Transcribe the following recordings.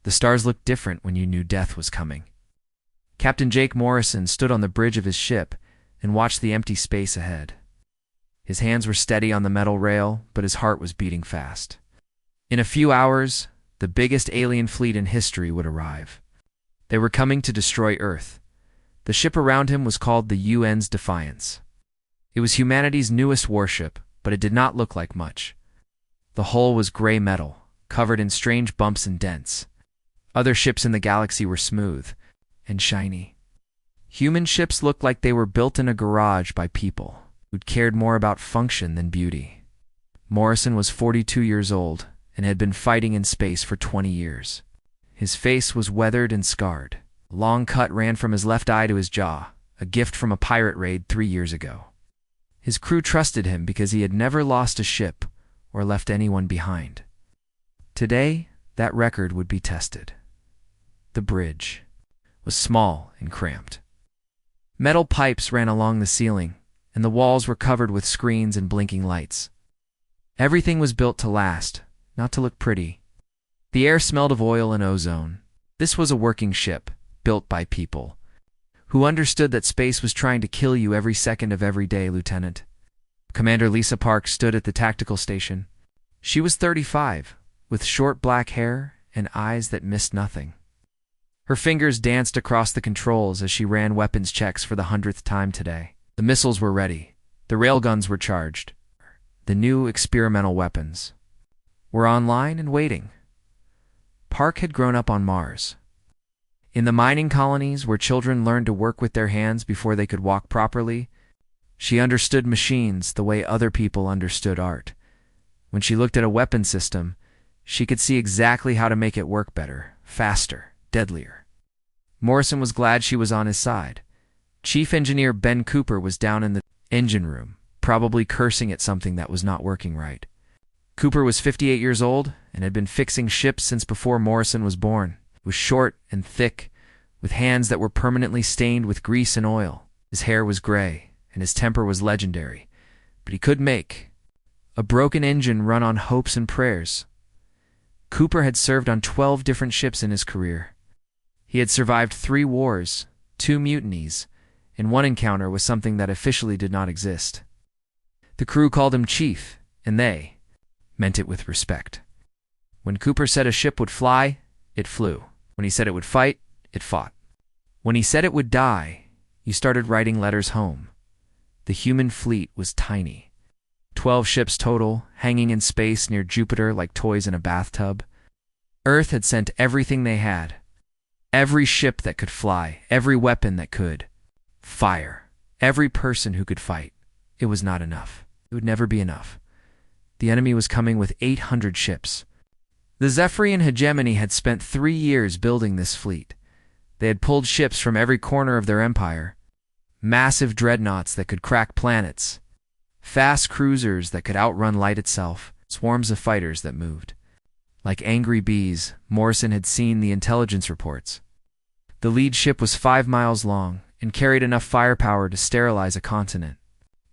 The stars looked different when you knew death was coming. Captain Jake Morrison stood on the bridge of his ship and watched the empty space ahead. His hands were steady on the metal rail, but his heart was beating fast. In a few hours, the biggest alien fleet in history would arrive. They were coming to destroy Earth. The ship around him was called the UN's Defiance. It was humanity's newest warship, but it did not look like much. The hull was gray metal, covered in strange bumps and dents. Other ships in the galaxy were smooth and shiny. Human ships looked like they were built in a garage by people who'd cared more about function than beauty. Morrison was 42 years old and had been fighting in space for 20 years. His face was weathered and scarred. A long cut ran from his left eye to his jaw, a gift from a pirate raid 3 years ago. His crew trusted him because he had never lost a ship or left anyone behind. Today, that record would be tested. The bridge was small and cramped. Metal pipes ran along the ceiling, and the walls were covered with screens and blinking lights. Everything was built to last, not to look pretty. The air smelled of oil and ozone. This was a working ship, built by people who understood that space was trying to kill you every second of every day, Lieutenant. Commander Lisa Park stood at the tactical station. She was 35, with short black hair and eyes that missed nothing. Her fingers danced across the controls as she ran weapons checks for the 100th time today. The missiles were ready. The railguns were charged. The new experimental weapons were online and waiting. Park had grown up on Mars. In the mining colonies where children learned to work with their hands before they could walk properly, she understood machines the way other people understood art. When she looked at a weapon system, she could see exactly how to make it work better, faster, deadlier. Morrison was glad she was on his side. Chief Engineer Ben Cooper was down in the engine room, probably cursing at something that was not working right. Cooper was 58 years old and had been fixing ships since before Morrison was born. He was short and thick, with hands that were permanently stained with grease and oil. His hair was gray, and his temper was legendary. But he could make a broken engine run on hopes and prayers. Cooper had served on 12 different ships in his career. He had survived 3 wars, 2 mutinies, and 1 encounter with something that officially did not exist. The crew called him Chief, and they meant it with respect. When Cooper said a ship would fly, it flew. When he said it would fight, it fought. When he said it would die, you started writing letters home. The human fleet was tiny. 12 ships total, hanging in space near Jupiter like toys in a bathtub. Earth had sent everything they had. Every ship that could fly, every weapon that could fire, every person who could fight. It was not enough. It would never be enough. The enemy was coming with 800 ships. The Zephyrian hegemony had spent 3 years building this fleet. They had pulled ships from every corner of their empire. Massive dreadnoughts that could crack planets. Fast cruisers that could outrun light itself. Swarms of fighters that moved. Like angry bees, Morrison had seen the intelligence reports. The lead ship was 5 miles long and carried enough firepower to sterilize a continent.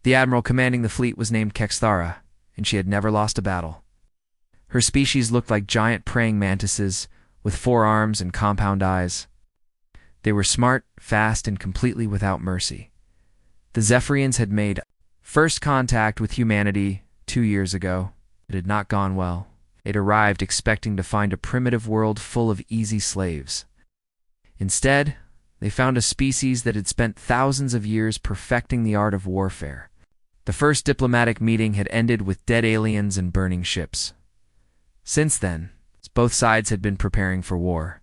The admiral commanding the fleet was named Kexthara, and she had never lost a battle. Her species looked like giant praying mantises with 4 arms and compound eyes. They were smart, fast, and completely without mercy. The Zephyrians had made first contact with humanity 2 years ago. It had not gone well. They'd arrived expecting to find a primitive world full of easy slaves. Instead, they found a species that had spent thousands of years perfecting the art of warfare. The first diplomatic meeting had ended with dead aliens and burning ships. Since then, both sides had been preparing for war.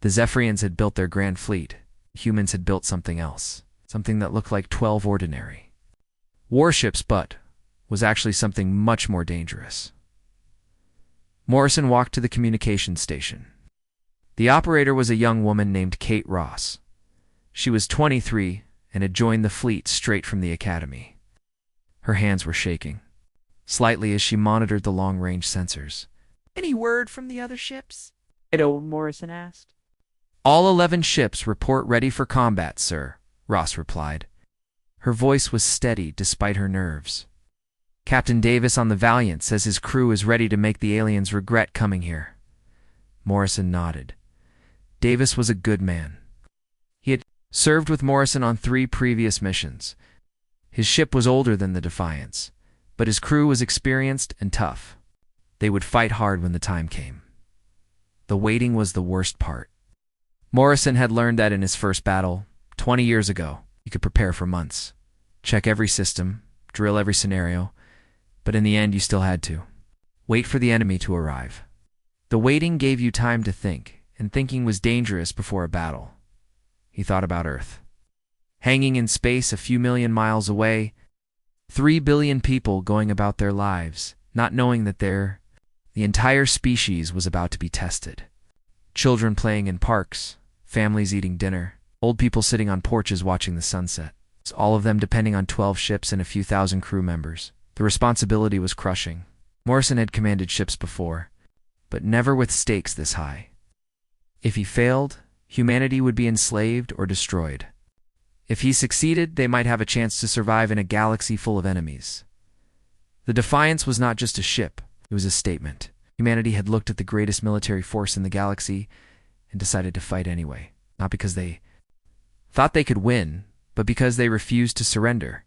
The Zephyrians had built their grand fleet. Humans had built something else, something that looked like 12 ordinary warships, but was actually something much more dangerous. Morrison walked to the communications station. The operator was a young woman named Kate Ross. She was 23 and had joined the fleet straight from the academy. Her hands were shaking slightly as she monitored the long-range sensors. Any word from the other ships? Morrison asked. All 11 ships report ready for combat, sir, Ross replied. Her voice was steady despite her nerves. Captain Davis on the Valiant says his crew is ready to make the aliens regret coming here. Morrison nodded. Davis was a good man. He had served with Morrison on 3 previous missions. His ship was older than the Defiance, but his crew was experienced and tough. They would fight hard when the time came. The waiting was the worst part. Morrison had learned that in his first battle, 20 years ago. You could prepare for months, check every system, drill every scenario, but in the end you still had to wait for the enemy to arrive. The waiting gave you time to think, and thinking was dangerous before a battle. He thought about Earth. Hanging in space a few million miles away, 3 billion people going about their lives, not knowing that the entire species was about to be tested. Children playing in parks, families eating dinner, old people sitting on porches watching the sunset. All of them depending on 12 ships and a few thousand crew members. The responsibility was crushing. Morrison had commanded ships before, but never with stakes this high. If he failed, humanity would be enslaved or destroyed. If he succeeded, they might have a chance to survive in a galaxy full of enemies. The Defiance was not just a ship, it was a statement. Humanity had looked at the greatest military force in the galaxy and decided to fight anyway, not because they thought they could win, but because they refused to surrender.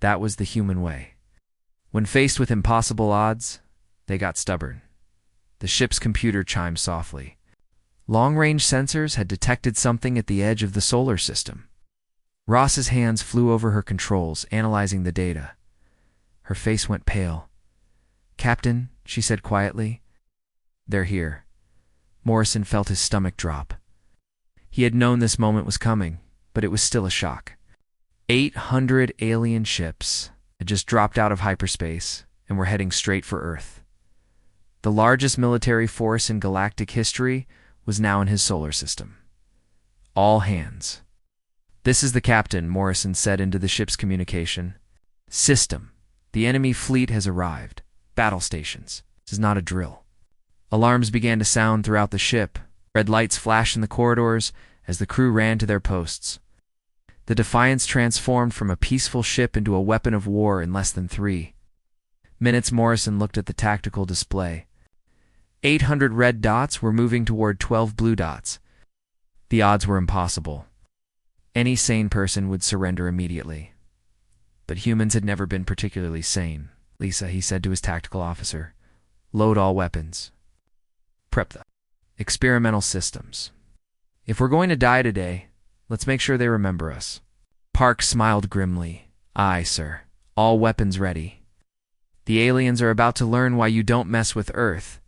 That was the human way. When faced with impossible odds, they got stubborn. The ship's computer chimed softly. Long-range sensors had detected something at the edge of the solar system. Ross's hands flew over her controls, analyzing the data. Her face went pale. "Captain," she said quietly. "They're here." Morrison felt his stomach drop. He had known this moment was coming, but it was still a shock. 800 alien ships had just dropped out of hyperspace and were heading straight for Earth. The largest military force in galactic history was now in his solar system. All hands. "This is the captain," Morrison said into the ship's communication. "System. The enemy fleet has arrived. Battle stations. This is not a drill." Alarms began to sound throughout the ship. Red lights flashed in the corridors as the crew ran to their posts. The Defiance transformed from a peaceful ship into a weapon of war in less than 3 minutes. Morrison looked at the tactical display. 800 red dots were moving toward 12 blue dots. The odds were impossible. Any sane person would surrender immediately. But humans had never been particularly sane. "Lisa," he said to his tactical officer, "load all weapons. Prep the experimental systems. If we're going to die today, let's make sure they remember us." Park smiled grimly. "Aye, sir. All weapons ready." "The aliens are about to learn why you don't mess with Earth."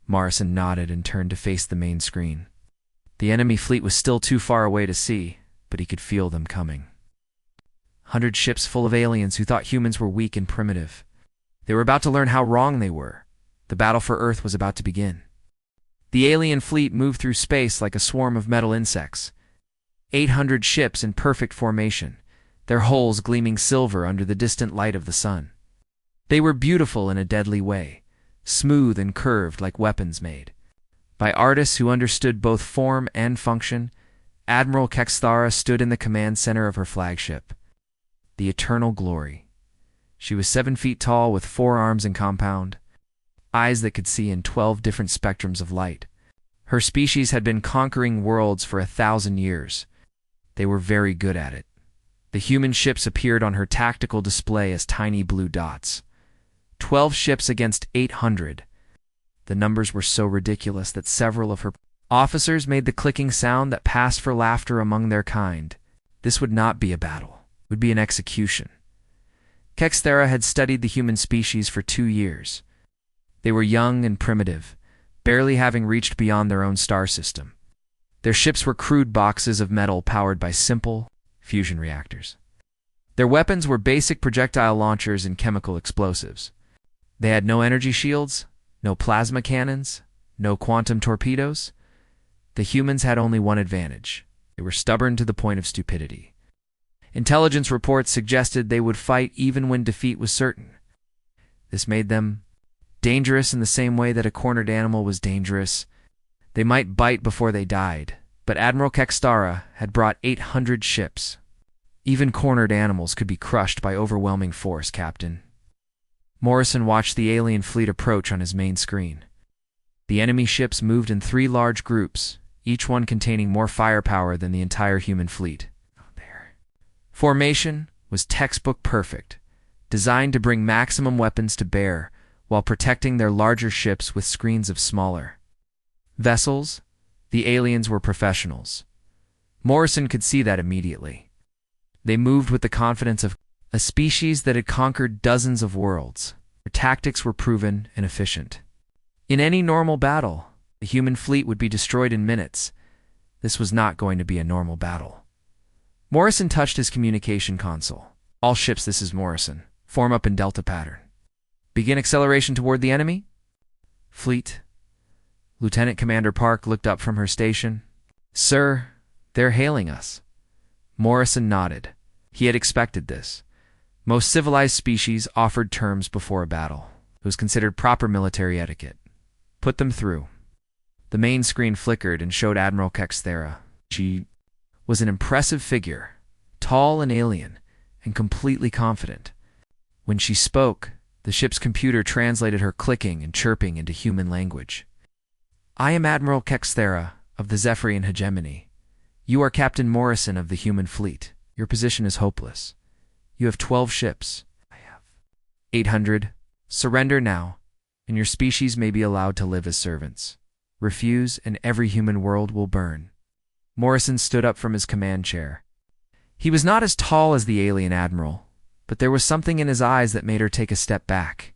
Morrison nodded and turned to face the main screen. The enemy fleet was still too far away to see, but he could feel them coming. 100 ships full of aliens who thought humans were weak and primitive. They were about to learn how wrong they were. The battle for Earth was about to begin. The alien fleet moved through space like a swarm of metal insects. 800 ships in perfect formation, their hulls gleaming silver under the distant light of the sun. They were beautiful in a deadly way, smooth and curved like weapons made by artists who understood both form and function. Admiral Kexthara stood in the command center of her flagship, the Eternal Glory. She was 7 feet tall with 4 arms and compound, eyes that could see in 12 different spectrums of light. Her species had been conquering worlds for 1,000 years. They were very good at it. The human ships appeared on her tactical display as tiny blue dots. 12 ships against 800. The numbers were so ridiculous that several of her officers made the clicking sound that passed for laughter among their kind. This would not be a battle. It would be an execution. Kexthara had studied the human species for 2 years. They were young and primitive, barely having reached beyond their own star system. Their ships were crude boxes of metal powered by simple fusion reactors. Their weapons were basic projectile launchers and chemical explosives. They had no energy shields, no plasma cannons, no quantum torpedoes. The humans had only one advantage. They were stubborn to the point of stupidity. Intelligence reports suggested they would fight even when defeat was certain. This made them dangerous in the same way that a cornered animal was dangerous. They might bite before they died, but Admiral Kexthara had brought 800 ships. Even cornered animals could be crushed by overwhelming force, Captain. Morrison watched the alien fleet approach on his main screen. The enemy ships moved in 3 large groups, each one containing more firepower than the entire human fleet. Formation was textbook perfect, designed to bring maximum weapons to bear while protecting their larger ships with screens of smaller vessels. The aliens were professionals. Morrison could see that immediately. They moved with the confidence of a species that had conquered dozens of worlds. Their tactics were proven and efficient. In any normal battle, the human fleet would be destroyed in minutes. This was not going to be a normal battle. Morrison touched his communication console. All ships, this is Morrison. Form up in delta pattern. Begin acceleration toward the enemy. Fleet. Lieutenant Commander Park looked up from her station. Sir, they're hailing us. Morrison nodded. He had expected this. Most civilized species offered terms before a battle. It was considered proper military etiquette. Put them through. The main screen flickered and showed Admiral Kexthera. She was an impressive figure, tall and alien, and completely confident. When she spoke, the ship's computer translated her clicking and chirping into human language. I am Admiral Kexthera of the Zephyrian Hegemony. You are Captain Morrison of the human fleet. Your position is hopeless. You have 12 ships. I have 800. Surrender now, and your species may be allowed to live as servants. Refuse, and every human world will burn. Morrison stood up from his command chair. He was not as tall as the alien admiral, but there was something in his eyes that made her take a step back.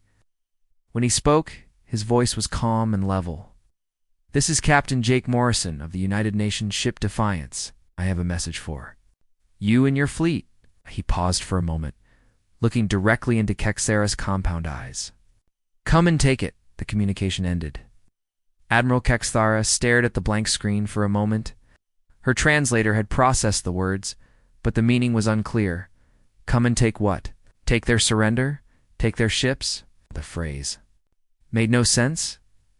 When he spoke, his voice was calm and level. This is Captain Jake Morrison of the United Nations ship Defiance. I have a message for you and your fleet. He paused for a moment, looking directly into Kexthera's compound eyes. Come and take it, the communication ended. Admiral Kexthera stared at the blank screen for a moment. Her translator had processed the words, but the meaning was unclear. Come and take what? Take their surrender? Take their ships? The phrase made no sense.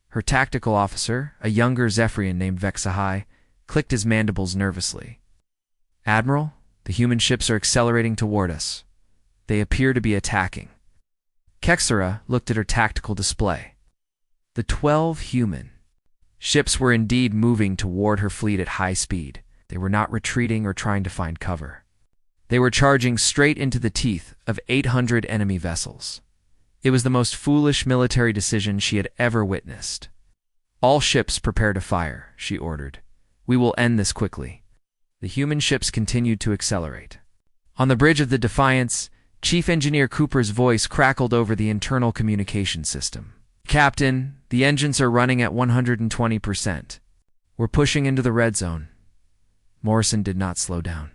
Her tactical officer, a younger Zephyrian named Vexahai, clicked his mandibles nervously. Admiral, the human ships are accelerating toward us. They appear to be attacking. Kexthera looked at her tactical display. The 12 human ships were indeed moving toward her fleet at high speed. They were not retreating or trying to find cover. They were charging straight into the teeth of 800 enemy vessels. It was the most foolish military decision she had ever witnessed. All ships prepare to fire, she ordered. We will end this quickly. The human ships continued to accelerate. On the bridge of the Defiance, Chief Engineer Cooper's voice crackled over the internal communication system. Captain, the engines are running at 120%. We're pushing into the red zone. Morrison did not slow down.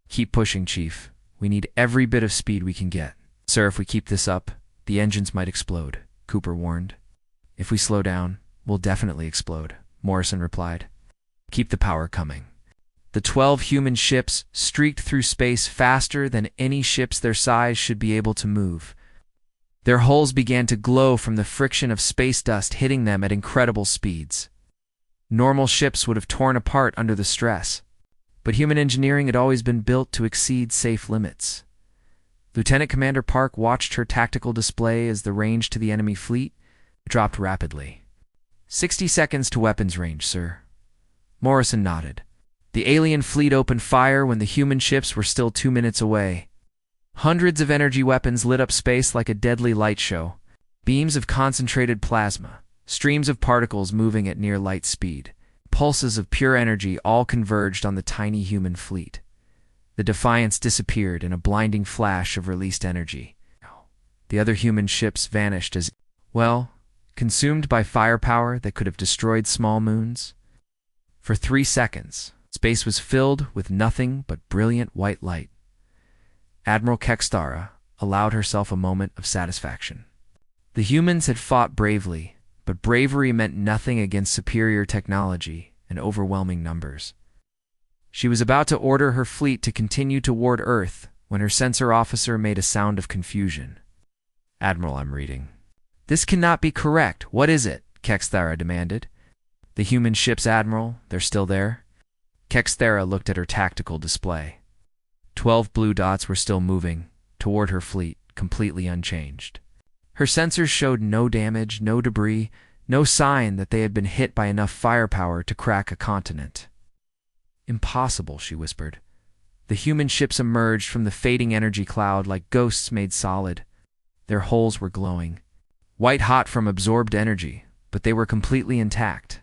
Keep pushing, Chief. We need every bit of speed we can get. Sir, if we keep this up, the engines might explode, Cooper warned. If we slow down, we'll definitely explode, Morrison replied. Keep the power coming. The 12 human ships streaked through space faster than any ships their size should be able to move. Their hulls began to glow from the friction of space dust hitting them at incredible speeds. Normal ships would have torn apart under the stress, but human engineering had always been built to exceed safe limits. Lieutenant Commander Park watched her tactical display as the range to the enemy fleet dropped rapidly. 60 seconds to weapons range, sir. Morrison nodded. The alien fleet opened fire when the human ships were still 2 minutes away. Hundreds of energy weapons lit up space like a deadly light show. Beams of concentrated plasma, streams of particles moving at near light speed, pulses of pure energy all converged on the tiny human fleet. The Defiance disappeared in a blinding flash of released energy. The other human ships vanished as, well, consumed by firepower that could have destroyed small moons. For 3 seconds, space was filled with nothing but brilliant white light. Admiral Kexthera allowed herself a moment of satisfaction. The humans had fought bravely, but bravery meant nothing against superior technology and overwhelming numbers. She was about to order her fleet to continue toward Earth when her sensor officer made a sound of confusion. Admiral, I'm reading. This cannot be correct. What is it? Kexthera demanded. The human ships, Admiral, they're still there? Kexthera looked at her tactical display. 12 blue dots were still moving toward her fleet, completely unchanged. Her sensors showed no damage, no debris, No sign that they had been hit by enough firepower to crack a continent. Impossible, she whispered. The human ships emerged from the fading energy cloud like ghosts made solid. Their hulls were glowing, white-hot from absorbed energy, but they were completely intact.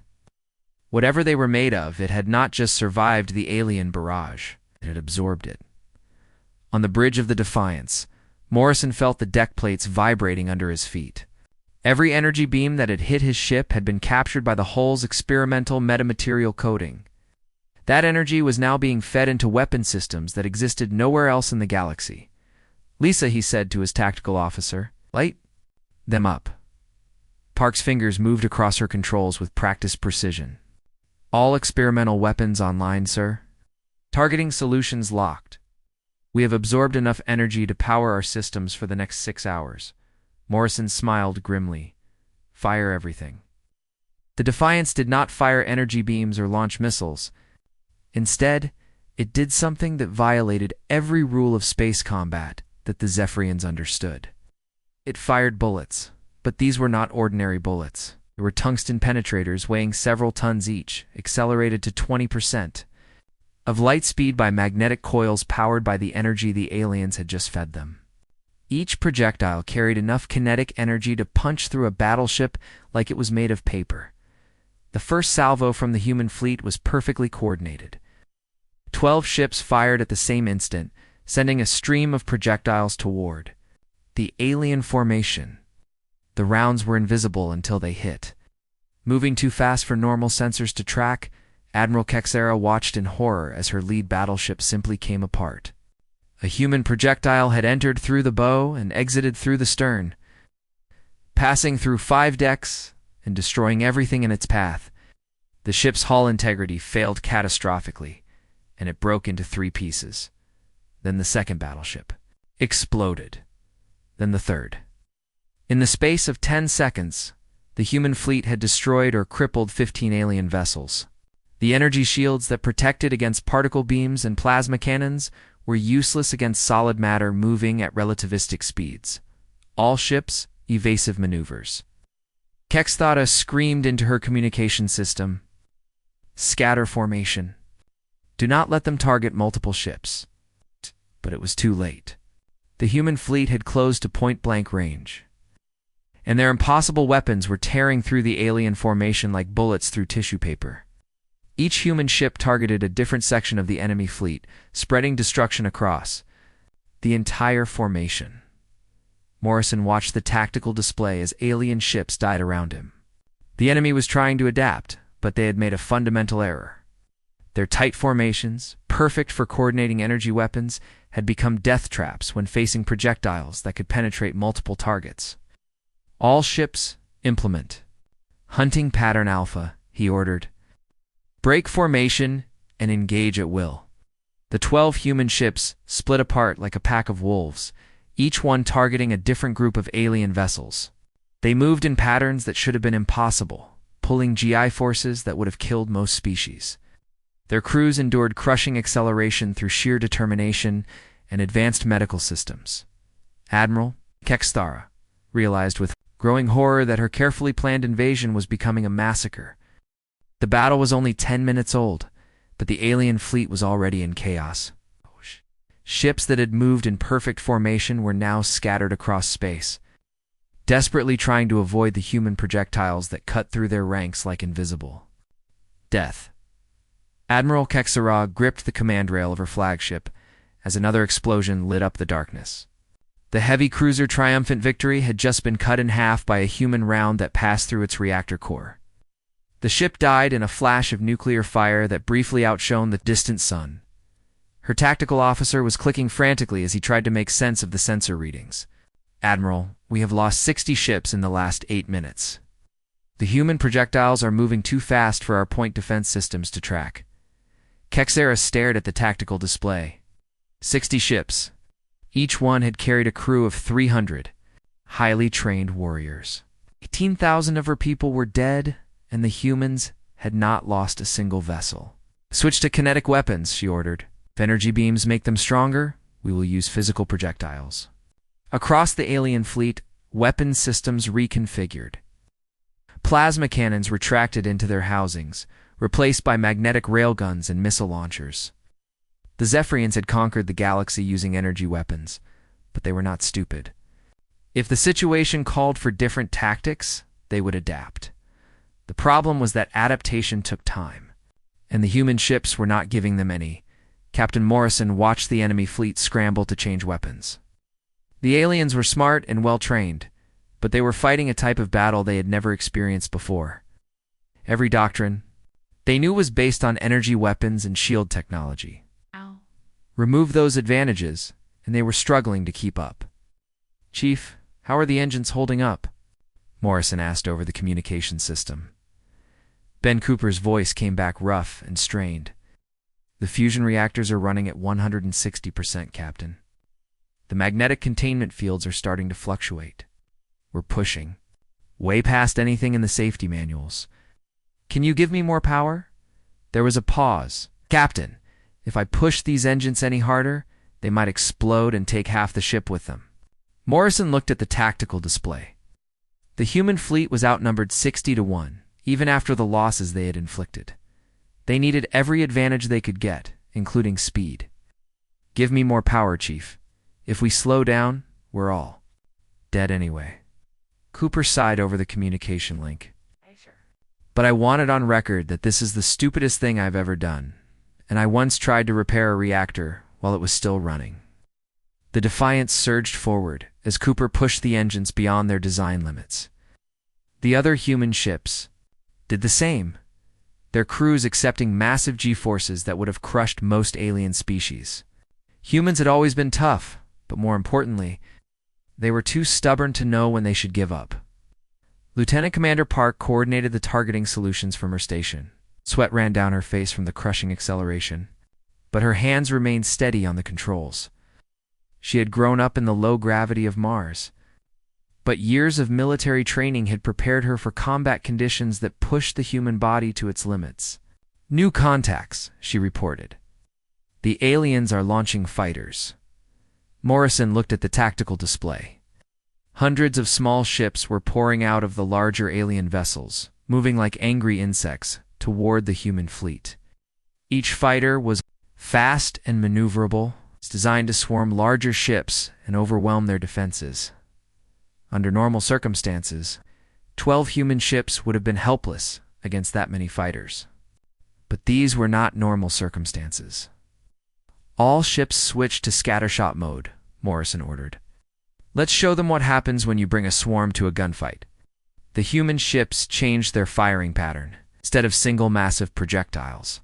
Whatever they were made of, it had not just survived the alien barrage, it had absorbed it. On the bridge of the Defiance, Morrison felt the deck plates vibrating under his feet. Every energy beam that had hit his ship had been captured by the hull's experimental metamaterial coating. That energy was now being fed into weapon systems that existed nowhere else in the galaxy. "Lisa," he said to his tactical officer, "light them up." Park's fingers moved across her controls with practiced precision. "All experimental weapons online, sir. Targeting solutions locked. We have absorbed enough energy to power our systems for the next 6 hours." Morrison smiled grimly. "Fire everything." The Defiance did not fire energy beams or launch missiles. Instead, it did something that violated every rule of space combat that the Zephyrians understood. It fired bullets, but these were not ordinary bullets. They were tungsten penetrators weighing several tons each, accelerated to 20% of light speed by magnetic coils powered by the energy the aliens had just fed them. Each projectile carried enough kinetic energy to punch through a battleship like it was made of paper. The first salvo from the human fleet was perfectly coordinated. 12 ships fired at the same instant, sending a stream of projectiles toward the alien formation. The rounds were invisible until they hit. Moving too fast for normal sensors to track, Admiral Kexera watched in horror as her lead battleship simply came apart. A human projectile had entered through the bow and exited through the stern, passing through 5 decks and destroying everything in its path. The ship's hull integrity failed catastrophically, and it broke into 3 pieces. Then the second battleship exploded. Then the third. In the space of 10 seconds, the human fleet had destroyed or crippled 15 alien vessels. The energy shields that protected against particle beams and plasma cannons were useless against solid matter moving at relativistic speeds. All ships, evasive maneuvers. Kexthada screamed into her communication system. "Scatter formation. Do not let them target multiple ships." But it was too late. The human fleet had closed to point-blank range, and their impossible weapons were tearing through the alien formation like bullets through tissue paper. Each human ship targeted a different section of the enemy fleet, spreading destruction across the entire formation. Morrison watched the tactical display as alien ships died around him. The enemy was trying to adapt, but they had made a fundamental error. Their tight formations, perfect for coordinating energy weapons, had become death traps when facing projectiles that could penetrate multiple targets. "All ships, implement Hunting Pattern Alpha," he ordered. "Break formation and engage at will." The 12 human ships split apart like a pack of wolves, each one targeting a different group of alien vessels. They moved in patterns that should have been impossible, pulling GI forces that would have killed most species. Their crews endured crushing acceleration through sheer determination and advanced medical systems. Admiral Kexthara realized with growing horror that her carefully planned invasion was becoming a massacre. The battle was only 10 minutes old, but the alien fleet was already in chaos. Ships that had moved in perfect formation were now scattered across space, desperately trying to avoid the human projectiles that cut through their ranks like invisible death. Admiral Kexera gripped the command rail of her flagship as another explosion lit up the darkness. The heavy cruiser Triumphant Victory had just been cut in half by a human round that passed through its reactor core. The ship died in a flash of nuclear fire that briefly outshone the distant sun. Her tactical officer was clicking frantically as he tried to make sense of the sensor readings. "Admiral, we have lost 60 ships in the last 8 minutes. The human projectiles are moving too fast for our point defense systems to track." Kexera stared at the tactical display. 60 ships. Each one had carried a crew of 300 highly trained warriors. 18,000 of her people were dead, and the humans had not lost a single vessel. "Switch to kinetic weapons," she ordered. "If energy beams make them stronger, we will use physical projectiles." Across the alien fleet, weapon systems reconfigured. Plasma cannons retracted into their housings, replaced by magnetic railguns and missile launchers. The Zephyrians had conquered the galaxy using energy weapons, but they were not stupid. If the situation called for different tactics, they would adapt. The problem was that adaptation took time, and the human ships were not giving them any. Captain Morrison watched the enemy fleet scramble to change weapons. The aliens were smart and well-trained, but they were fighting a type of battle they had never experienced before. Every doctrine they knew was based on energy weapons and shield technology. Ow. Remove those advantages, and they were struggling to keep up. "Chief, how are the engines holding up?" Morrison asked over the communication system. Ben Cooper's voice came back rough and strained. "The fusion reactors are running at 160%, Captain. The magnetic containment fields are starting to fluctuate. We're pushing way past anything in the safety manuals. Can you give me more power?" There was a pause. "Captain, if I push these engines any harder, they might explode and take half the ship with them." Morrison looked at the tactical display. The human fleet was outnumbered 60-1, even after the losses they had inflicted. They needed every advantage they could get, including speed. "Give me more power, Chief. If we slow down, we're all dead anyway." Cooper sighed over the communication link. "But I want it on record that this is the stupidest thing I've ever done, and I once tried to repair a reactor while it was still running." The Defiance surged forward as Cooper pushed the engines beyond their design limits. The other human ships did the same, their crews accepting massive G-forces that would have crushed most alien species. Humans had always been tough, but more importantly, they were too stubborn to know when they should give up. Lieutenant Commander Park coordinated the targeting solutions from her station. Sweat ran down her face from the crushing acceleration, but her hands remained steady on the controls. She had grown up in the low gravity of Mars, but years of military training had prepared her for combat conditions that pushed the human body to its limits. "New contacts," she reported. "The aliens are launching fighters." Morrison looked at the tactical display. Hundreds of small ships were pouring out of the larger alien vessels, moving like angry insects toward the human fleet. Each fighter was fast and maneuverable, designed to swarm larger ships and overwhelm their defenses. Under normal circumstances, 12 human ships would have been helpless against that many fighters. But these were not normal circumstances. "All ships switch to scattershot mode," Morrison ordered. "Let's show them what happens when you bring a swarm to a gunfight." The human ships changed their firing pattern. Instead of single massive projectiles,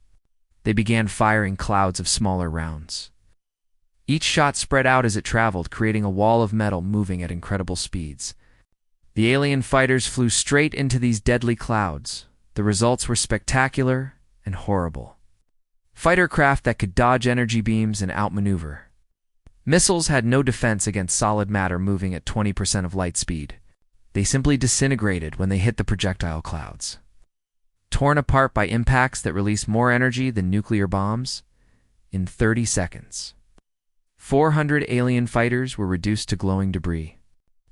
they began firing clouds of smaller rounds. Each shot spread out as it traveled, creating a wall of metal moving at incredible speeds. The alien fighters flew straight into these deadly clouds. The results were spectacular and horrible. Fighter craft that could dodge energy beams and outmaneuver. Missiles had no defense against solid matter moving at 20% of light speed. They simply disintegrated when they hit the projectile clouds. Torn apart by impacts that released more energy than nuclear bombs, in 30 seconds. 400 alien fighters were reduced to glowing debris.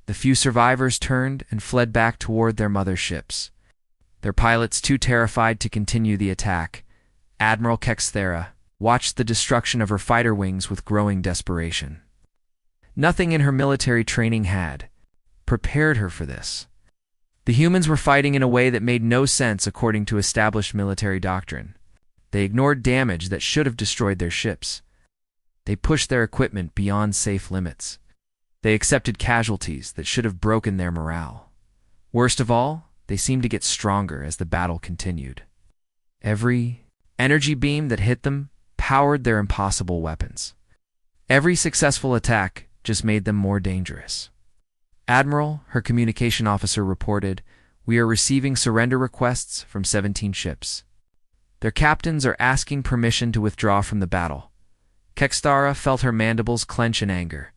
The few survivors turned and fled back toward their mother ships, their pilots too terrified to continue the attack. Admiral Kexthera watched the destruction of her fighter wings with growing desperation. Nothing in her military training had prepared her for this. The humans were fighting in a way that made no sense according to established military doctrine. They ignored damage that should have destroyed their ships. They pushed their equipment beyond safe limits. They accepted casualties that should have broken their morale. Worst of all, they seemed to get stronger as the battle continued. Every energy beam that hit them powered their impossible weapons. Every successful attack just made them more dangerous. "Admiral," her communication officer reported, "we are receiving surrender requests from 17 ships. Their captains are asking permission to withdraw from the battle." Kexthara felt her mandibles clench in anger.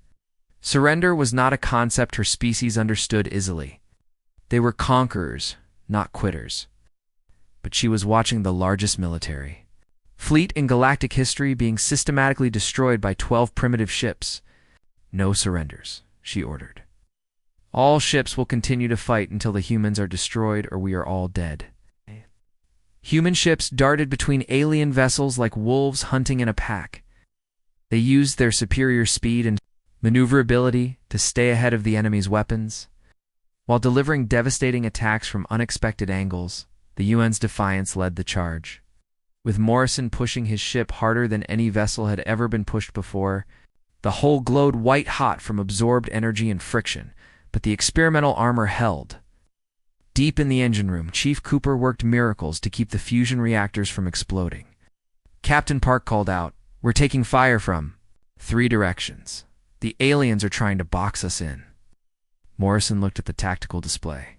Surrender was not a concept her species understood easily. They were conquerors, not quitters. But she was watching the largest military fleet in galactic history being systematically destroyed by 12 primitive ships. "No surrenders," she ordered. All ships will continue to fight until the humans are destroyed or we are all dead. Human ships darted between alien vessels like wolves hunting in a pack. They used their superior speed and maneuverability to stay ahead of the enemy's weapons. While delivering devastating attacks from unexpected angles, the UN's Defiance led the charge. With Morrison pushing his ship harder than any vessel had ever been pushed before, the hull glowed white-hot from absorbed energy and friction, but the experimental armor held. Deep in the engine room, Chief Cooper worked miracles to keep the fusion reactors from exploding. Captain Park called out, "We're taking fire from 3 directions. The aliens are trying to box us in." Morrison looked at the tactical display.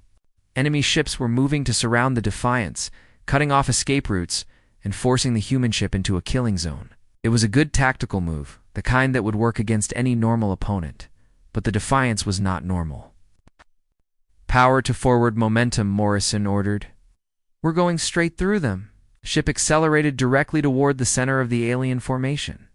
Enemy ships were moving to surround the Defiance, cutting off escape routes and forcing the human ship into a killing zone. It was a good tactical move, the kind that would work against any normal opponent, but the Defiance was not normal. "Power to forward momentum," Morrison ordered. "We're going straight through them." The ship accelerated directly toward the center of the alien formation.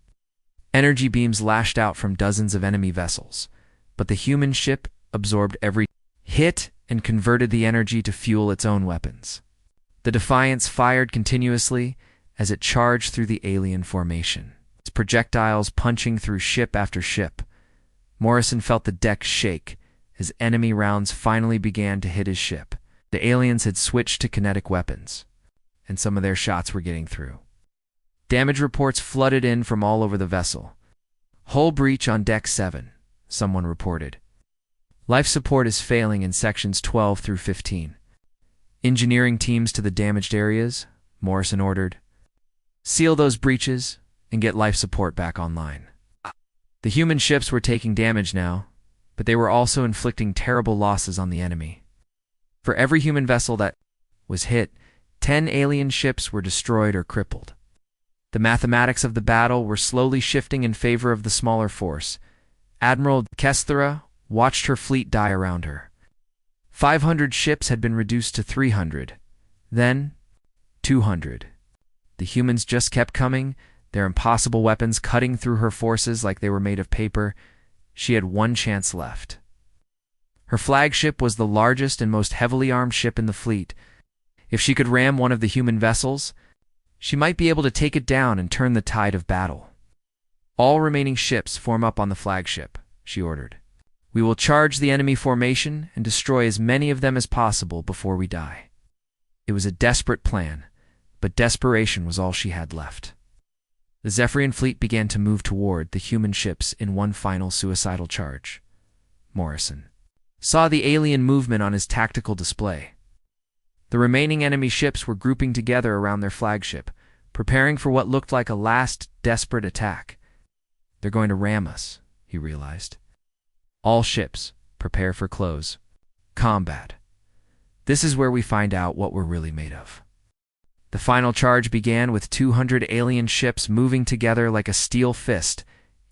Energy beams lashed out from dozens of enemy vessels, but the human ship absorbed every hit and converted the energy to fuel its own weapons. The Defiance fired continuously as it charged through the alien formation, its projectiles punching through ship after ship. Morrison felt the deck shake as enemy rounds finally began to hit his ship. The aliens had switched to kinetic weapons, and some of their shots were getting through. Damage reports flooded in from all over the vessel. "Hull breach on Deck 7, someone reported. "Life support is failing in sections 12 through 15. "Engineering teams to the damaged areas," Morrison ordered. "Seal those breaches and get life support back online." The human ships were taking damage now, but they were also inflicting terrible losses on the enemy. For every human vessel that was hit, 10 alien ships were destroyed or crippled. The mathematics of the battle were slowly shifting in favor of the smaller force. Admiral Kesthera watched her fleet die around her. 500 ships had been reduced to 300, then 200. The humans just kept coming, their impossible weapons cutting through her forces like they were made of paper. She had one chance left. Her flagship was the largest and most heavily armed ship in the fleet. If she could ram one of the human vessels, she might be able to take it down and turn the tide of battle. "All remaining ships form up on the flagship," she ordered. "We will charge the enemy formation and destroy as many of them as possible before we die." It was a desperate plan, but desperation was all she had left. The Zephyrian fleet began to move toward the human ships in one final suicidal charge. Morrison saw the alien movement on his tactical display. The remaining enemy ships were grouping together around their flagship, preparing for what looked like a last desperate attack. "They're going to ram us," he realized. "All ships, prepare for close combat. This is where we find out what we're really made of." The final charge began with 200 alien ships moving together like a steel fist,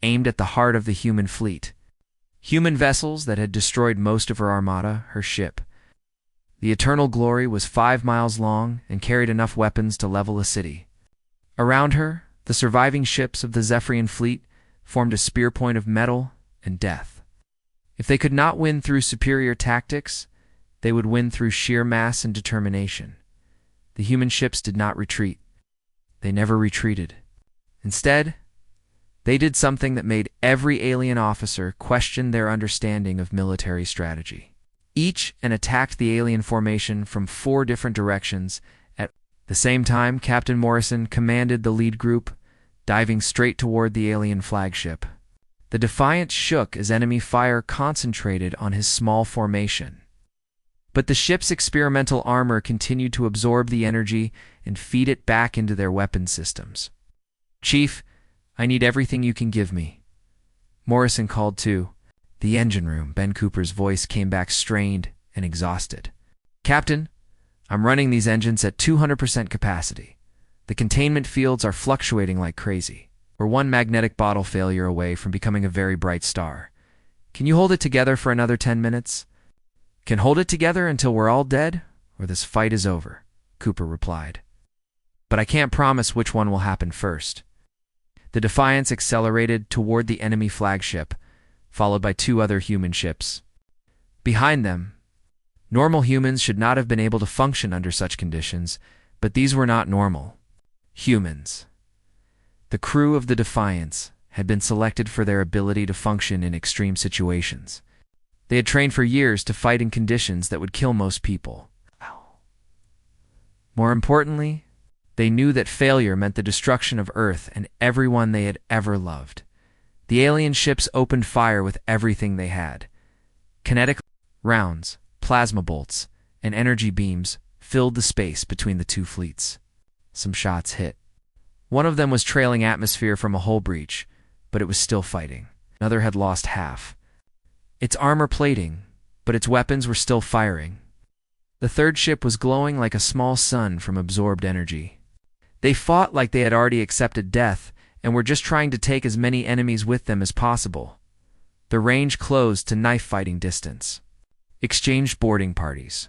aimed at the heart of the human fleet. Human vessels that had destroyed most of her armada, her ship. The Eternal Glory was 5 miles long and carried enough weapons to level a city. Around her, the surviving ships of the Zephyrian fleet formed a spear point of metal and death. If they could not win through superior tactics, they would win through sheer mass and determination. The human ships did not retreat. They never retreated. Instead, they did something that made every alien officer question their understanding of military strategy. Each and attacked the alien formation from 4 different directions. At the same time, Captain Morrison commanded the lead group, diving straight toward the alien flagship. The Defiance shook as enemy fire concentrated on his small formation. But the ship's experimental armor continued to absorb the energy and feed it back into their weapon systems. "Chief, I need everything you can give me." Morrison called to the engine room. Ben Cooper's voice came back strained and exhausted. "Captain, I'm running these engines at 200% capacity. The containment fields are fluctuating like crazy. We're one magnetic bottle failure away from becoming a very bright star. Can you hold it together for another 10 minutes? "Can hold it together until we're all dead, or this fight is over," Cooper replied. "But I can't promise which one will happen first." The Defiance accelerated toward the enemy flagship, followed by 2 other human ships. Behind them, normal humans should not have been able to function under such conditions, but these were not normal humans. The crew of the Defiance had been selected for their ability to function in extreme situations. They had trained for years to fight in conditions that would kill most people. More importantly, they knew that failure meant the destruction of Earth and everyone they had ever loved. The alien ships opened fire with everything they had. Kinetic rounds, plasma bolts, and energy beams filled the space between the two fleets. Some shots hit. One of them was trailing atmosphere from a hull breach, but it was still fighting. Another had lost half its armor plating, but its weapons were still firing. The third ship was glowing like a small sun from absorbed energy. They fought like they had already accepted death and were just trying to take as many enemies with them as possible. The range closed to knife-fighting distance. Exchanged boarding parties.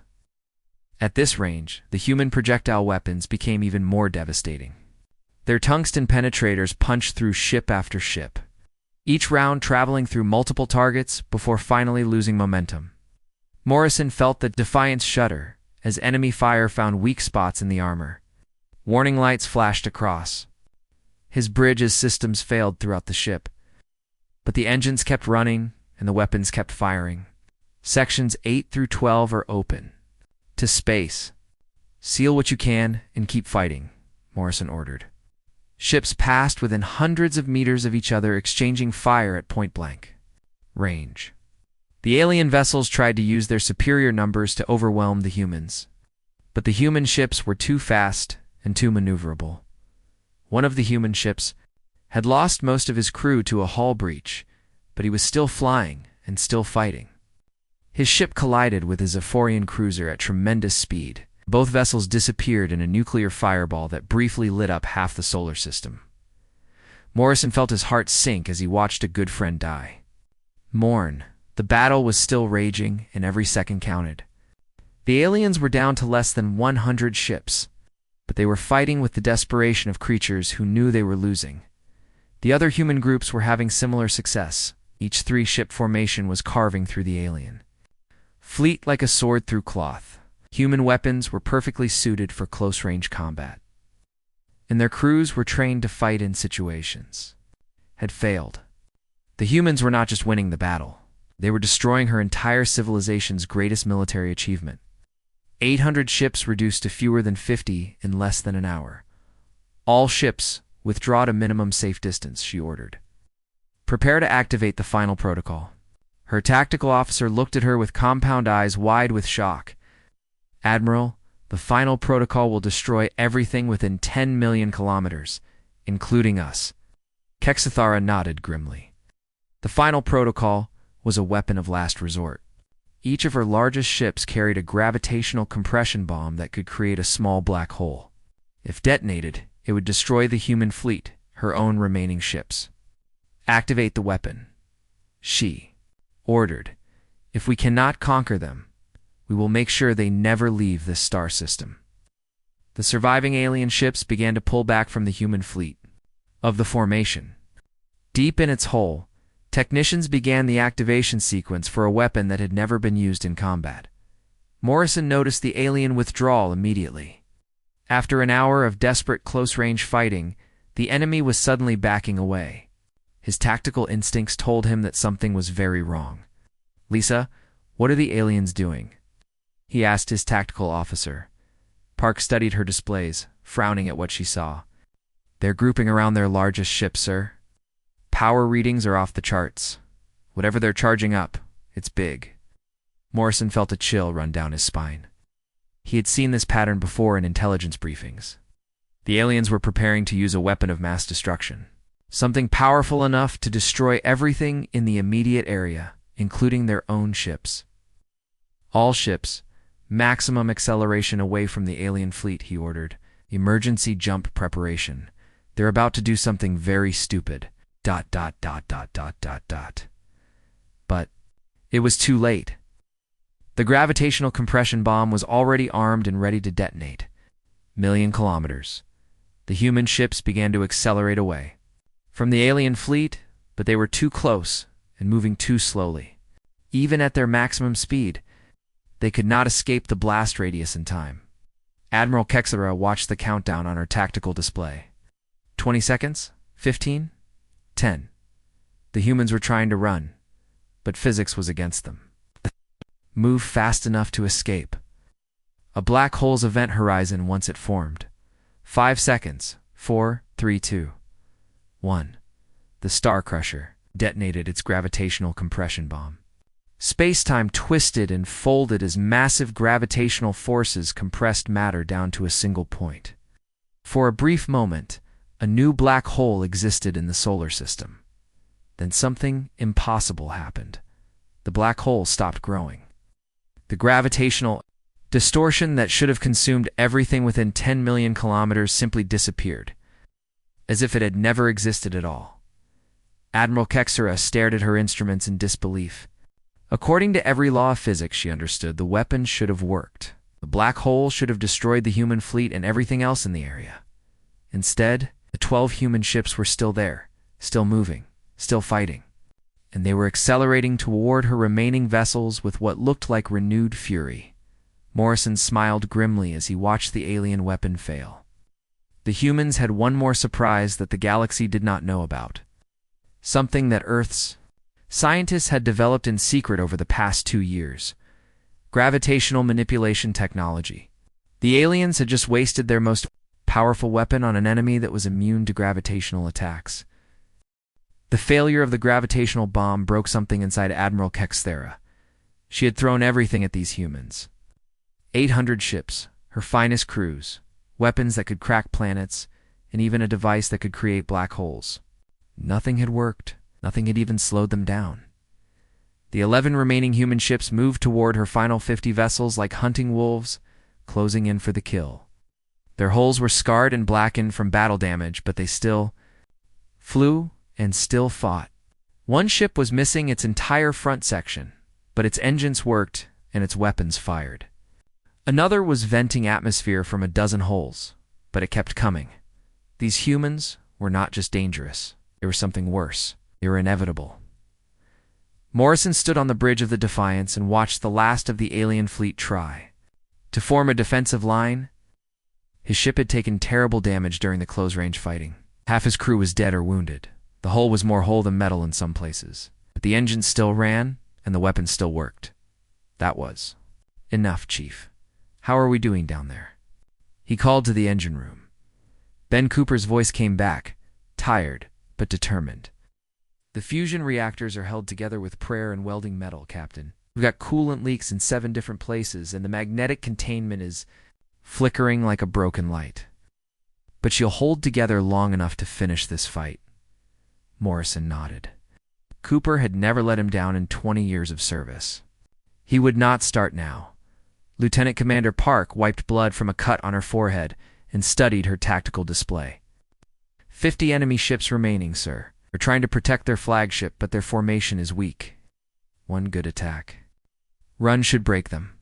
At this range, the human projectile weapons became even more devastating. Their tungsten penetrators punched through ship after ship, each round traveling through multiple targets before finally losing momentum. Morrison felt the Defiance shudder as enemy fire found weak spots in the armor. Warning lights flashed across. His bridge's systems failed throughout the ship, but the engines kept running and the weapons kept firing. Sections 8 through 12 are open. To space. Seal what you can and keep fighting, Morrison ordered. Ships passed within hundreds of meters of each other, exchanging fire at point-blank range. The alien vessels tried to use their superior numbers to overwhelm the humans, but the human ships were too fast and too maneuverable. One of the human ships had lost most of his crew to a hull breach, but he was still flying and still fighting. His ship collided with his Zephorian cruiser at tremendous speed. Both vessels disappeared in a nuclear fireball that briefly lit up half the solar system. Morrison felt his heart sink as he watched a good friend die. Morn. The battle was still raging, and every second counted. The aliens were down to less than 100 ships, but they were fighting with the desperation of creatures who knew they were losing. The other human groups were having similar success. Each 3-ship formation was carving through the alien fleet like a sword through cloth. Human weapons were perfectly suited for close-range combat, and their crews were trained to fight in situations. Had failed. The humans were not just winning the battle. They were destroying her entire civilization's greatest military achievement. 800 ships reduced to fewer than 50 in less than an hour. All ships withdraw to minimum safe distance, she ordered. Prepare to activate the final protocol. Her tactical officer looked at her with compound eyes wide with shock. Admiral, the final protocol will destroy everything within 10 million kilometers, including us. Kexithara nodded grimly. The final protocol was a weapon of last resort. Each of her largest ships carried a gravitational compression bomb that could create a small black hole. If detonated, it would destroy the human fleet, her own remaining ships. Activate the weapon, she ordered. If we cannot conquer them, we will make sure they never leave this star system. The surviving alien ships began to pull back from the human fleet of the formation. Deep in its hull, technicians began the activation sequence for a weapon that had never been used in combat. Morrison noticed the alien withdrawal immediately. After an hour of desperate close-range fighting, the enemy was suddenly backing away. His tactical instincts told him that something was very wrong. Lisa, what are the aliens doing? He asked his tactical officer. Park studied her displays, frowning at what she saw. They're grouping around their largest ship, sir. Power readings are off the charts. Whatever they're charging up, it's big. Morrison felt a chill run down his spine. He had seen this pattern before in intelligence briefings. The aliens were preparing to use a weapon of mass destruction. Something powerful enough to destroy everything in the immediate area, including their own ships. All ships, maximum acceleration away from the alien fleet, he ordered. Emergency jump preparation. They're about to do something very stupid. ... But it was too late. The gravitational compression bomb was already armed and ready to detonate. Million kilometers. The human ships began to accelerate away from the alien fleet, but they were too close and moving too slowly. Even at their maximum speed, they could not escape the blast radius in time. Admiral Kexera watched the countdown on her tactical display. 20 seconds? 15? 10. The humans were trying to run, but physics was against them. Move fast enough to escape. A black hole's event horizon once it formed. 5 seconds. 4, 3, 2, 1. The Star Crusher detonated its gravitational compression bomb. Space-time twisted and folded as massive gravitational forces compressed matter down to a single point. For a brief moment, a new black hole existed in the solar system. Then something impossible happened. The black hole stopped growing. The gravitational distortion that should have consumed everything within 10 million kilometers simply disappeared, as if it had never existed at all. Admiral Kexera stared at her instruments in disbelief. According to every law of physics she understood, the weapon should have worked. The black hole should have destroyed the human fleet and everything else in the area. Instead, the 12 human ships were still there, still moving, still fighting, and they were accelerating toward her remaining vessels with what looked like renewed fury. Morrison smiled grimly as he watched the alien weapon fail. The humans had one more surprise that the galaxy did not know about. Something that Earth's scientists had developed in secret over the past 2 years. Gravitational manipulation technology. The aliens had just wasted their most powerful weapon on an enemy that was immune to gravitational attacks. The failure of the gravitational bomb broke something inside Admiral Kexera. She had thrown everything at these humans. 800 ships, her finest crews, weapons that could crack planets, and even a device that could create black holes. Nothing had worked. Nothing had even slowed them down. The 11 remaining human ships moved toward her final 50 vessels like hunting wolves, closing in for the kill. Their hulls were scarred and blackened from battle damage, but they still flew and still fought. One ship was missing its entire front section, but its engines worked and its weapons fired. Another was venting atmosphere from a dozen holes, but it kept coming. These humans were not just dangerous, they were something worse. They were inevitable. Morrison stood on the bridge of the Defiance and watched the last of the alien fleet try to form a defensive line. His ship had taken terrible damage during the close-range fighting. Half his crew was dead or wounded. The hull was more hull than metal in some places. But the engines still ran, and the weapons still worked. That was enough, Chief. How are we doing down there? He called to the engine room. Ben Cooper's voice came back, tired but determined. The fusion reactors are held together with prayer and welding metal, Captain. We've got coolant leaks in 7 different places, and the magnetic containment is flickering like a broken light. But she'll hold together long enough to finish this fight. Morrison nodded. Cooper had never let him down in 20 years of service. He would not start now. Lieutenant Commander Park wiped blood from a cut on her forehead and studied her tactical display. 50 enemy ships remaining, sir. They're trying to protect their flagship, but their formation is weak. One good attack. Run should break them.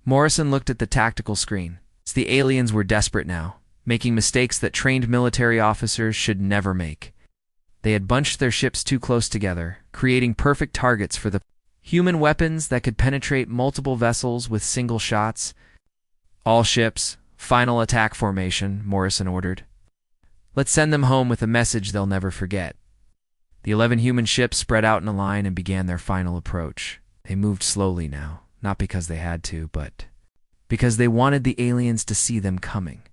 Morrison looked at the tactical screen. The aliens were desperate now, making mistakes that trained military officers should never make. They had bunched their ships too close together, creating perfect targets for the human weapons that could penetrate multiple vessels with single shots. All ships, final attack formation, Morrison ordered. Let's send them home with a message they'll never forget. The 11 human ships spread out in a line and began their final approach. They moved slowly now, not because they had to, but because they wanted the aliens to see them coming.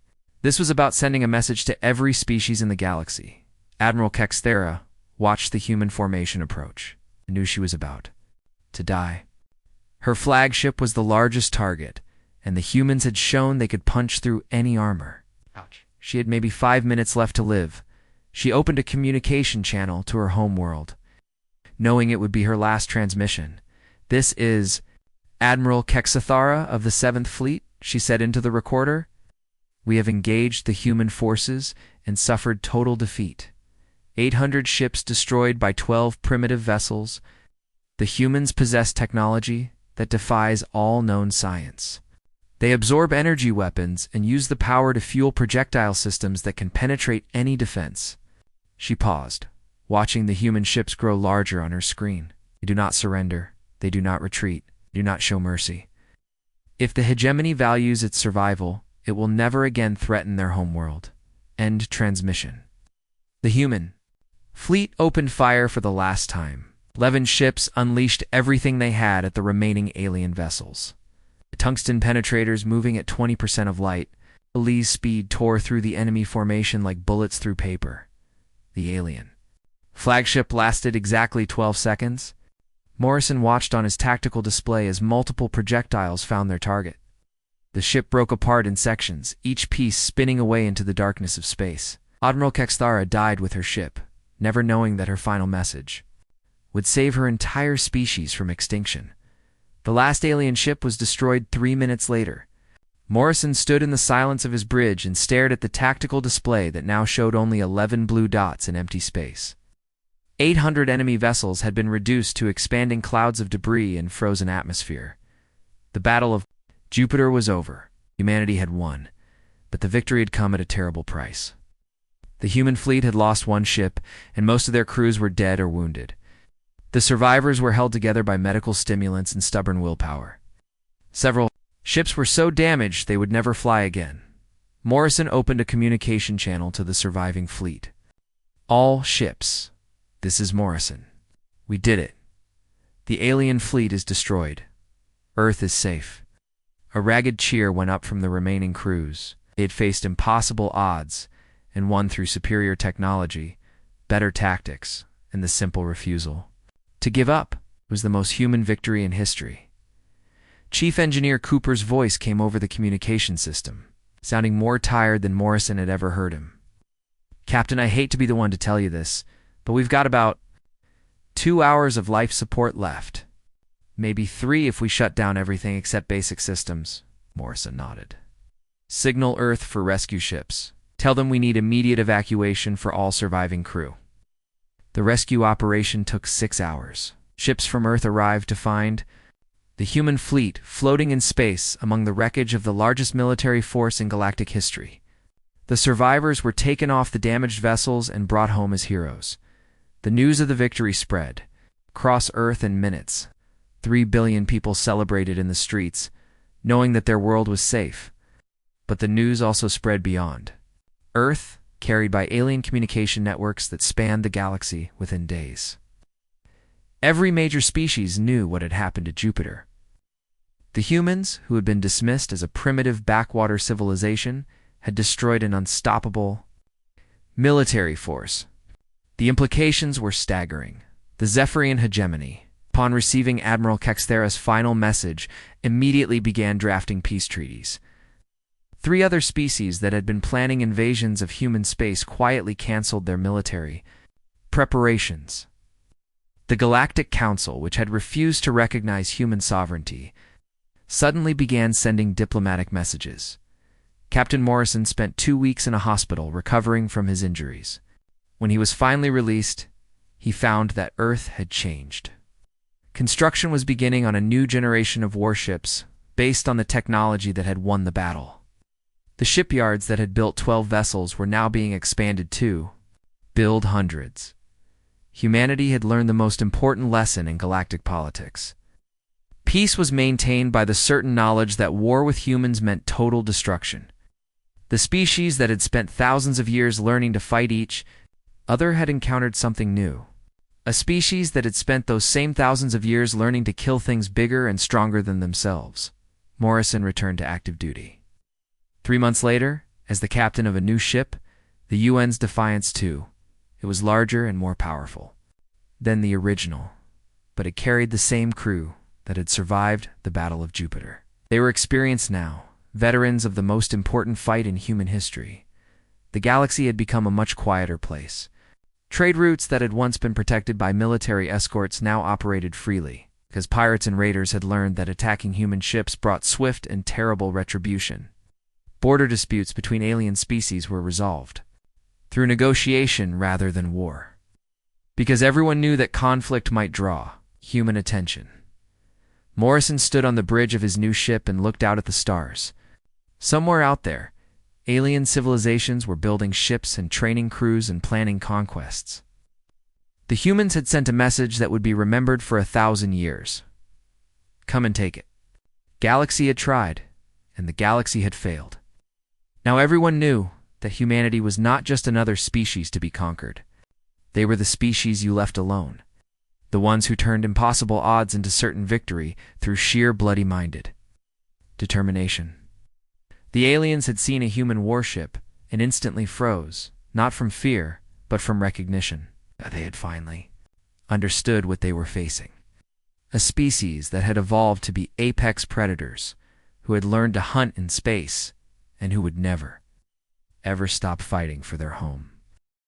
This was about sending a message to every species in the galaxy. Admiral Kexera watched the human formation approach and knew she was about to die. Her flagship was the largest target, and the humans had shown they could punch through any armor. Ouch. She had maybe 5 minutes left to live. She opened a communication channel to her home world, knowing it would be her last transmission. "This is Admiral Kexathara of the 7th Fleet," she said into the recorder. "We have engaged the human forces and suffered total defeat. 800 ships destroyed by 12 primitive vessels. The humans possess technology that defies all known science. They absorb energy weapons and use the power to fuel projectile systems that can penetrate any defense." She paused, watching the human ships grow larger on her screen. "They do not surrender. They do not retreat, do not show mercy. If the hegemony values its survival, it will never again threaten their homeworld. End transmission. The human fleet opened fire for the last time. 11 ships unleashed everything they had at the remaining alien vessels. The tungsten penetrators, moving at 20% of light, Lee's speed tore through the enemy formation like bullets through paper. The alien flagship lasted exactly 12 seconds. Morrison watched on his tactical display as multiple projectiles found their target. The ship broke apart in sections, each piece spinning away into the darkness of space. Admiral Kexthara died with her ship, never knowing that her final message would save her entire species from extinction. The last alien ship was destroyed 3 minutes later. Morrison stood in the silence of his bridge and stared at the tactical display that now showed only 11 blue dots in empty space. 800 enemy vessels had been reduced to expanding clouds of debris and frozen atmosphere. The Battle of Jupiter was over. Humanity had won, but the victory had come at a terrible price. The human fleet had lost 1 ship, and most of their crews were dead or wounded. The survivors were held together by medical stimulants and stubborn willpower. Several ships were so damaged they would never fly again. Morrison opened a communication channel to the surviving fleet. All ships. This is Morrison. We did it. The alien fleet is destroyed. Earth is safe. A ragged cheer went up from the remaining crews. They had faced impossible odds and won through superior technology, better tactics, and the simple refusal to give up was the most human victory in history. Chief Engineer Cooper's voice came over the communication system, sounding more tired than Morrison had ever heard him. Captain, I hate to be the one to tell you this, but we've got about 2 hours of life support left. Maybe 3 if we shut down everything except basic systems. Morrison nodded. Signal Earth for rescue ships. Tell them we need immediate evacuation for all surviving crew. The rescue operation took 6 hours. Ships from Earth arrived to find the human fleet floating in space among the wreckage of the largest military force in galactic history. The survivors were taken off the damaged vessels and brought home as heroes. The news of the victory spread across Earth in minutes. 3 billion people celebrated in the streets, knowing that their world was safe. But the news also spread beyond Earth, carried by alien communication networks that spanned the galaxy within days. Every major species knew what had happened to Jupiter. The humans, who had been dismissed as a primitive backwater civilization, had destroyed an unstoppable military force. The implications were staggering. The Zephyrian hegemony, upon receiving Admiral Kexthara's final message, immediately began drafting peace treaties. 3 other species that had been planning invasions of human space quietly canceled their military preparations. The Galactic Council, which had refused to recognize human sovereignty, suddenly began sending diplomatic messages. Captain Morrison spent 2 weeks in a hospital recovering from his injuries. When he was finally released, he found that Earth had changed. Construction was beginning on a new generation of warships based on the technology that had won the battle. The shipyards that had built 12 vessels were now being expanded to build hundreds. Humanity had learned the most important lesson in galactic politics. Peace was maintained by the certain knowledge that war with humans meant total destruction. The species that had spent thousands of years learning to fight each other had encountered something new. A species that had spent those same thousands of years learning to kill things bigger and stronger than themselves. Morrison returned to active duty. 3 months later, as the captain of a new ship, the UN's Defiance II, it was larger and more powerful than the original, but it carried the same crew that had survived the Battle of Jupiter. They were experienced now, veterans of the most important fight in human history. The galaxy had become a much quieter place. Trade routes that had once been protected by military escorts now operated freely, because pirates and raiders had learned that attacking human ships brought swift and terrible retribution. Border disputes between alien species were resolved through negotiation rather than war, because everyone knew that conflict might draw human attention. Morrison stood on the bridge of his new ship and looked out at the stars. Somewhere out there, alien civilizations were building ships and training crews and planning conquests. The humans had sent a message that would be remembered for 1,000 years. Come and take it. Galaxy had tried, and the galaxy had failed. Now everyone knew that humanity was not just another species to be conquered. They were the species you left alone, the ones who turned impossible odds into certain victory through sheer bloody-minded determination. The aliens had seen a human warship and instantly froze, not from fear, but from recognition. They had finally understood what they were facing. A species that had evolved to be apex predators, who had learned to hunt in space, and who would never, ever stop fighting for their home.